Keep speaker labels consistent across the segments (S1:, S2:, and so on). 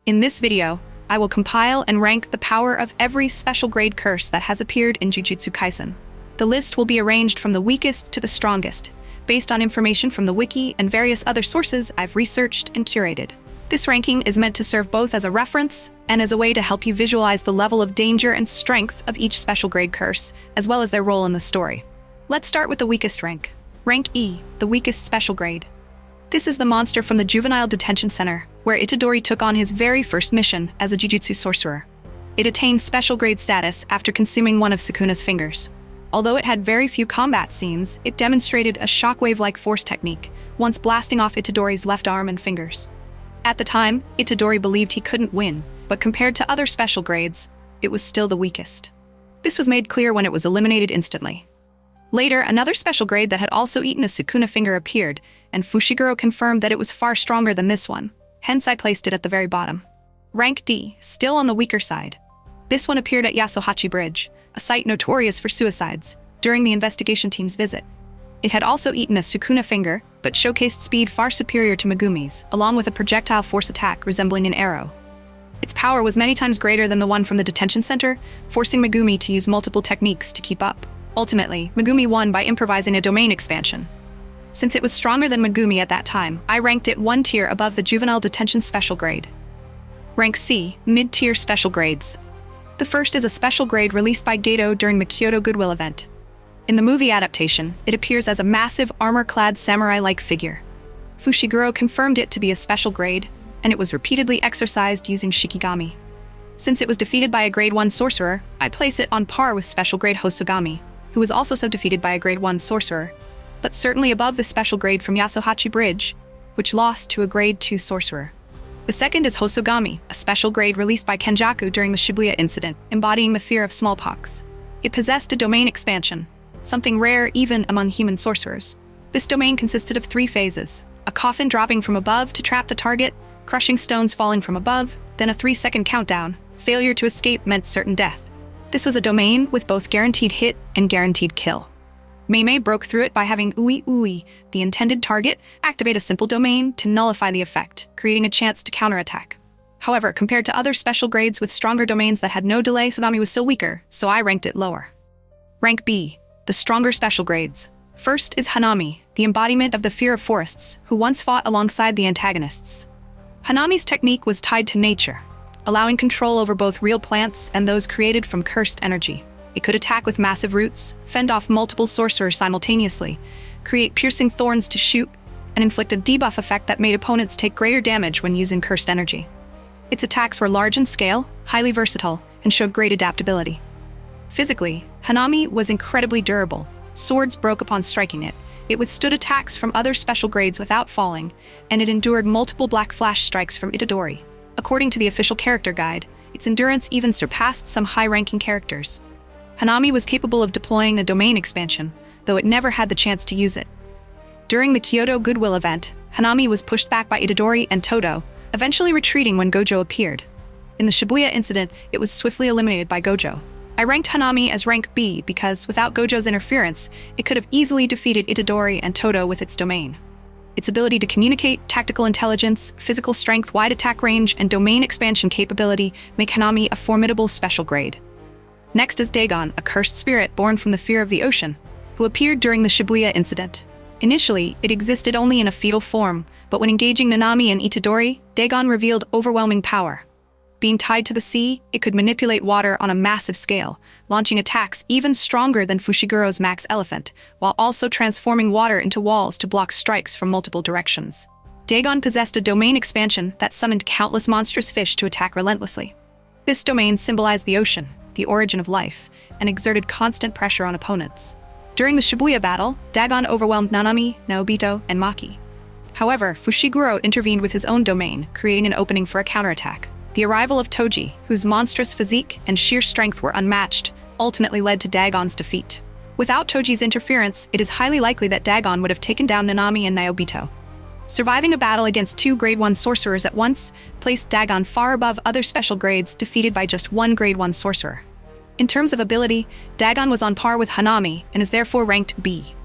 S1: In this video, I will compile and rank the power of every special grade curse that has appeared in Jujutsu Kaisen. The list will be arranged from the weakest to the strongest, based on information from the wiki and various other sources I've researched and curated. This ranking is meant to serve both as a reference and as a way to help you visualize the level of danger and strength of each special grade curse, as well as their role in the story. Let's start with the weakest rank. Rank E, the weakest special grade. This is the monster from the Juvenile Detention Center, where Itadori took on his very first mission as a Jujutsu Sorcerer. It attained special grade status after consuming one of Sukuna's fingers. Although it had very few combat scenes, it demonstrated a shockwave-like force technique, once blasting off Itadori's left arm and fingers. At the time, Itadori believed he couldn't win, but compared to other special grades, it was still the weakest. This was made clear when it was eliminated instantly. Later, another special grade that had also eaten a Sukuna finger appeared, and Fushiguro confirmed that it was far stronger than this one, hence I placed it at the very bottom. Rank D, still on the weaker side. This one appeared at Yasohachi Bridge, a site notorious for suicides, during the investigation team's visit. It had also eaten a Sukuna finger, but showcased speed far superior to Megumi's, along with a projectile force attack resembling an arrow. Its power was many times greater than the one from the detention center, forcing Megumi to use multiple techniques to keep up. Ultimately, Megumi won by improvising a domain expansion. Since it was stronger than Megumi at that time, I ranked it one tier above the Juvenile Detention Special Grade. Rank C, mid-tier special grades. The first is a special grade released by Gato during the Kyoto Goodwill event. In the movie adaptation, it appears as a massive armor-clad samurai-like figure. Fushiguro confirmed it to be a special grade, and it was repeatedly exercised using Shikigami. Since it was defeated by a grade 1 sorcerer, I place it on par with special grade Hosogami, who was also defeated by a grade 1 sorcerer, but certainly above the special grade from Yasohachi Bridge, which lost to a grade 2 sorcerer. The second is Hosogami, a special grade released by Kenjaku during the Shibuya incident, embodying the fear of smallpox. It possessed a domain expansion, something rare even among human sorcerers. This domain consisted of 3 phases: a coffin dropping from above to trap the target, crushing stones falling from above, then a 3-second countdown. Failure to escape meant certain death. This was a domain with both guaranteed hit and guaranteed kill. Mei broke through it by having Ui, the intended target, activate a simple domain to nullify the effect, creating a chance to counterattack. However, compared to other special grades with stronger domains that had no delay, Hosogami was still weaker, so I ranked it lower. Rank B, the stronger special grades. First is Hanami, the embodiment of the fear of forests, who once fought alongside the antagonists. Hanami's technique was tied to nature, allowing control over both real plants and those created from cursed energy. It could attack with massive roots, fend off multiple sorcerers simultaneously, create piercing thorns to shoot, and inflict a debuff effect that made opponents take greater damage when using cursed energy. Its attacks were large in scale, highly versatile, and showed great adaptability. Physically, Hanami was incredibly durable. Swords broke upon striking it. It withstood attacks from other special grades without falling, and it endured multiple black flash strikes from Itadori. According to the official character guide, its endurance even surpassed some high-ranking characters. Hanami was capable of deploying a domain expansion, though it never had the chance to use it. During the Kyoto Goodwill event, Hanami was pushed back by Itadori and Todo, eventually retreating when Gojo appeared. In the Shibuya incident, it was swiftly eliminated by Gojo. I ranked Hanami as rank B because, without Gojo's interference, it could have easily defeated Itadori and Todo with its domain. Its ability to communicate, tactical intelligence, physical strength, wide attack range, and domain expansion capability make Hanami a formidable special grade. Next is Dagon, a cursed spirit born from the fear of the ocean, who appeared during the Shibuya incident. Initially, it existed only in a fetal form, but when engaging Nanami and Itadori, Dagon revealed overwhelming power. Being tied to the sea, it could manipulate water on a massive scale, launching attacks even stronger than Fushiguro's Max Elephant, while also transforming water into walls to block strikes from multiple directions. Dagon possessed a domain expansion that summoned countless monstrous fish to attack relentlessly. This domain symbolized the ocean, the origin of life, and exerted constant pressure on opponents. During the Shibuya battle, Dagon overwhelmed Nanami, Naobito, and Maki. However, Fushiguro intervened with his own domain, creating an opening for a counterattack. The arrival of Toji, whose monstrous physique and sheer strength were unmatched, ultimately led to Dagon's defeat. Without Toji's interference, it is highly likely that Dagon would have taken down Nanami and Naobito. Surviving a battle against 2 grade 1 sorcerers at once placed Dagon far above other special grades defeated by just 1 grade 1 sorcerer. In terms of ability, Dagon was on par with Hanami and is therefore ranked B.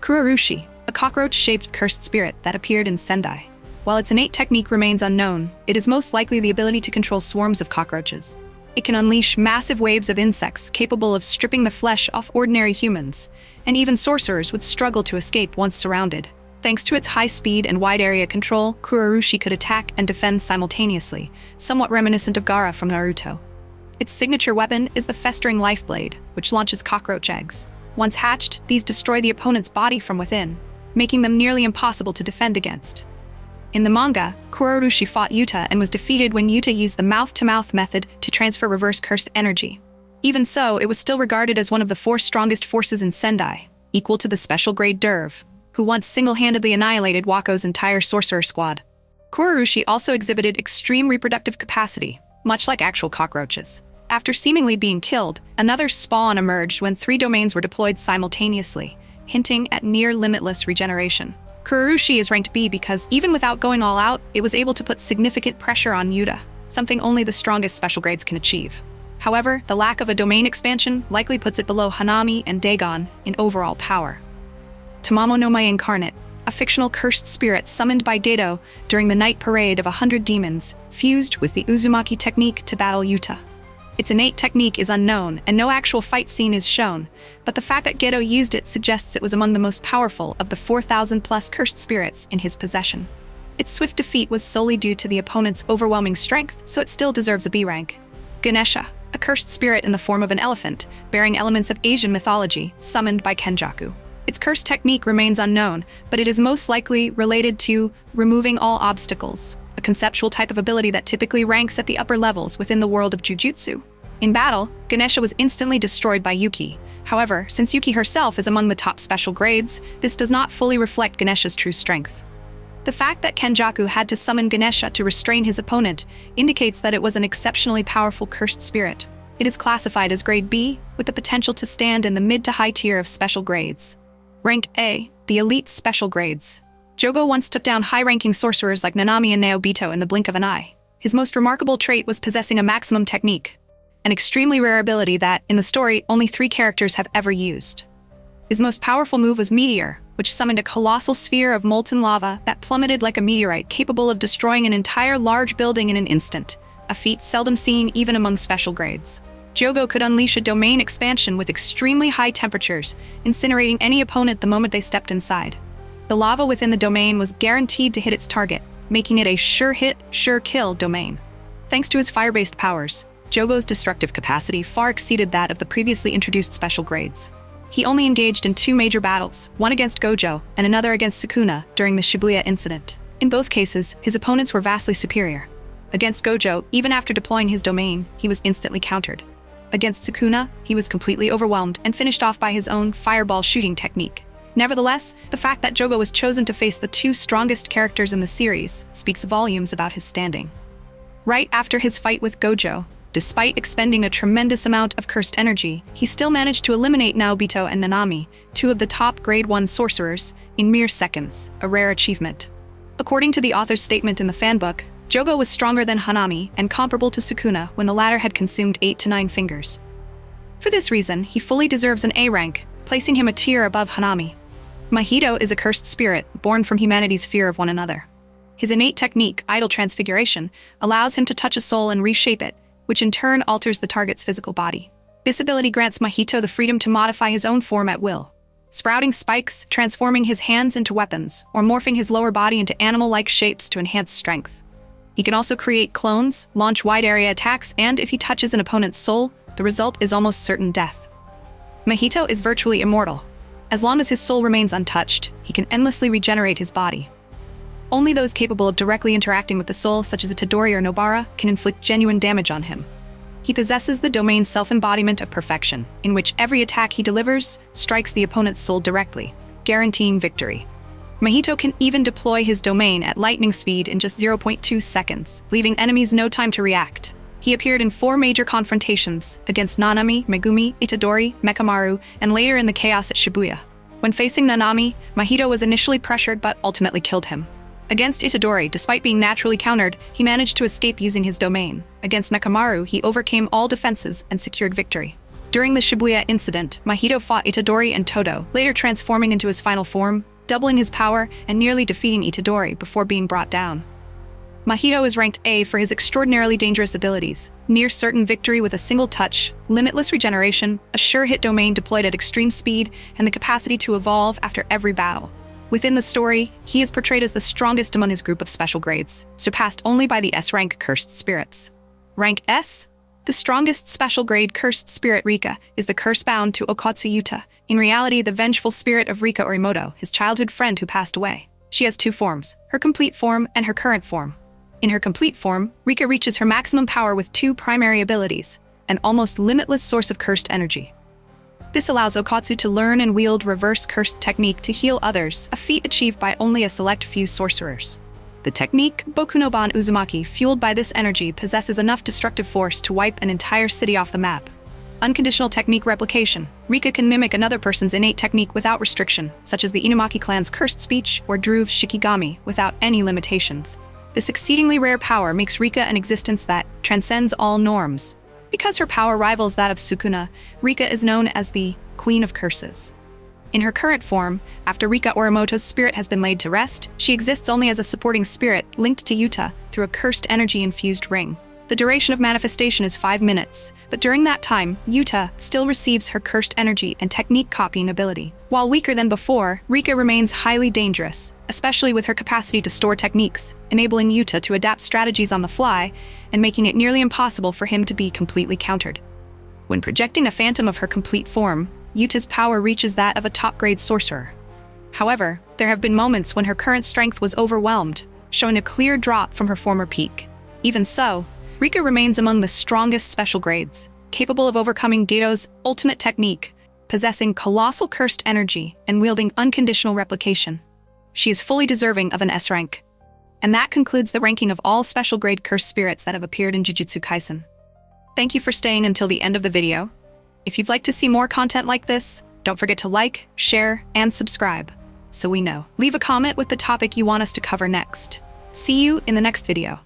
S1: Kurourushi, a cockroach-shaped cursed spirit that appeared in Sendai. While its innate technique remains unknown, it is most likely the ability to control swarms of cockroaches. It can unleash massive waves of insects capable of stripping the flesh off ordinary humans, and even sorcerers would struggle to escape once surrounded. Thanks to its high speed and wide area control, Kurourushi could attack and defend simultaneously, somewhat reminiscent of Gaara from Naruto. Its signature weapon is the festering life blade, which launches cockroach eggs. Once hatched, these destroy the opponent's body from within, making them nearly impossible to defend against. In the manga, Kurourushi fought Yuta and was defeated when Yuta used the mouth-to-mouth method to transfer reverse cursed energy. Even so, it was still regarded as one of the 4 strongest forces in Sendai, equal to the special grade Derv, who once single-handedly annihilated Wako's entire sorcerer squad. Kurourushi also exhibited extreme reproductive capacity, much like actual cockroaches. After seemingly being killed, another spawn emerged when 3 domains were deployed simultaneously, hinting at near-limitless regeneration. Kurourushi is ranked B because, even without going all out, it was able to put significant pressure on Yuta, something only the strongest special grades can achieve. However, the lack of a domain expansion likely puts it below Hanami and Dagon in overall power. Tamamo-no-Mae Incarnate, a fictional cursed spirit summoned by Gato during the night parade of 100 demons, fused with the Uzumaki technique to battle Yuta. Its innate technique is unknown, and no actual fight scene is shown, but the fact that Gato used it suggests it was among the most powerful of the 4,000-plus cursed spirits in his possession. Its swift defeat was solely due to the opponent's overwhelming strength, so it still deserves a B rank. Ganesha, a cursed spirit in the form of an elephant, bearing elements of Asian mythology, summoned by Kenjaku. Its curse technique remains unknown, but it is most likely related to removing all obstacles, a conceptual type of ability that typically ranks at the upper levels within the world of Jujutsu. In battle, Ganesha was instantly destroyed by Yuki. However, since Yuki herself is among the top special grades, this does not fully reflect Ganesha's true strength. The fact that Kenjaku had to summon Ganesha to restrain his opponent indicates that it was an exceptionally powerful cursed spirit. It is classified as grade B, with the potential to stand in the mid to high tier of special grades. Rank A, the elite special grades. Jogo once took down high-ranking sorcerers like Hanami and Naobito in the blink of an eye. His most remarkable trait was possessing a maximum technique, an extremely rare ability that, in the story, only 3 characters have ever used. His most powerful move was Meteor, which summoned a colossal sphere of molten lava that plummeted like a meteorite, capable of destroying an entire large building in an instant, a feat seldom seen even among special grades. Jogo could unleash a domain expansion with extremely high temperatures, incinerating any opponent the moment they stepped inside. The lava within the domain was guaranteed to hit its target, making it a sure-hit, sure-kill domain. Thanks to his fire-based powers, Jogo's destructive capacity far exceeded that of the previously introduced special grades. He only engaged in 2 major battles, one against Gojo and another against Sukuna during the Shibuya incident. In both cases, his opponents were vastly superior. Against Gojo, even after deploying his domain, he was instantly countered. Against Sukuna, he was completely overwhelmed and finished off by his own fireball shooting technique. Nevertheless, the fact that Jogo was chosen to face the 2 strongest characters in the series speaks volumes about his standing. Right after his fight with Gojo, despite expending a tremendous amount of cursed energy, he still managed to eliminate Naobito and Nanami, 2 of the top grade 1 sorcerers, in mere seconds, a rare achievement. According to the author's statement in the fanbook, Jogo was stronger than Hanami and comparable to Sukuna when the latter had consumed 8 to 9 fingers. For this reason, he fully deserves an A rank, placing him a tier above Hanami. Mahito is a cursed spirit born from humanity's fear of one another. His innate technique, idle transfiguration, allows him to touch a soul and reshape it, which in turn alters the target's physical body. This ability grants Mahito the freedom to modify his own form at will, sprouting spikes, transforming his hands into weapons, or morphing his lower body into animal-like shapes to enhance strength. He can also create clones, launch wide-area attacks, and if he touches an opponent's soul, the result is almost certain death. Mahito is virtually immortal. As long as his soul remains untouched, he can endlessly regenerate his body. Only those capable of directly interacting with the soul, such as Itadori or Nobara, can inflict genuine damage on him. He possesses the domain's self-embodiment of perfection, in which every attack he delivers strikes the opponent's soul directly, guaranteeing victory. Mahito can even deploy his domain at lightning speed in just 0.2 seconds, leaving enemies no time to react. He appeared in 4 major confrontations against Nanami, Megumi, Itadori, Mekamaru, and later in the chaos at Shibuya. When facing Nanami, Mahito was initially pressured but ultimately killed him. Against Itadori, despite being naturally countered, he managed to escape using his domain. Against Mekamaru, he overcame all defenses and secured victory. During the Shibuya incident, Mahito fought Itadori and Todo, later transforming into his final form, doubling his power and nearly defeating Itadori before being brought down. Mahito is ranked A for his extraordinarily dangerous abilities: near-certain victory with a single touch, limitless regeneration, a sure-hit domain deployed at extreme speed, and the capacity to evolve after every battle. Within the story, he is portrayed as the strongest among his group of special grades, surpassed only by the S-rank cursed spirits. Rank S? The strongest special grade cursed spirit Rika is the curse bound to Okatsu Yuta, in reality the vengeful spirit of Rika Orimoto, his childhood friend who passed away. She has two forms, her complete form and her current form. In her complete form, Rika reaches her maximum power with two primary abilities, an almost limitless source of cursed energy. This allows Okatsu to learn and wield reverse cursed technique to heal others, a feat achieved by only a select few sorcerers. The technique, Bokunoban Uzumaki, fueled by this energy, possesses enough destructive force to wipe an entire city off the map. Unconditional technique replication. Rika can mimic another person's innate technique without restriction, such as the Inumaki clan's cursed speech or Druve's Shikigami, without any limitations. This exceedingly rare power makes Rika an existence that transcends all norms. Because her power rivals that of Sukuna, Rika is known as the Queen of Curses. In her current form, after Rika Orimoto's spirit has been laid to rest, she exists only as a supporting spirit linked to Yuta through a cursed energy-infused ring. The duration of manifestation is 5 minutes, but during that time, Yuta still receives her cursed energy and technique copying ability. While weaker than before, Rika remains highly dangerous, especially with her capacity to store techniques, enabling Yuta to adapt strategies on the fly and making it nearly impossible for him to be completely countered. When projecting a phantom of her complete form, Yuta's power reaches that of a top-grade sorcerer. However, there have been moments when her current strength was overwhelmed, showing a clear drop from her former peak. Even so, Rika remains among the strongest special grades, capable of overcoming Geto's ultimate technique, possessing colossal cursed energy and wielding unconditional replication. She is fully deserving of an S rank. And that concludes the ranking of all special grade cursed spirits that have appeared in Jujutsu Kaisen. Thank you for staying until the end of the video. If you'd like to see more content like this, don't forget to like, share, and subscribe, so we know. Leave a comment with the topic you want us to cover next. See you in the next video.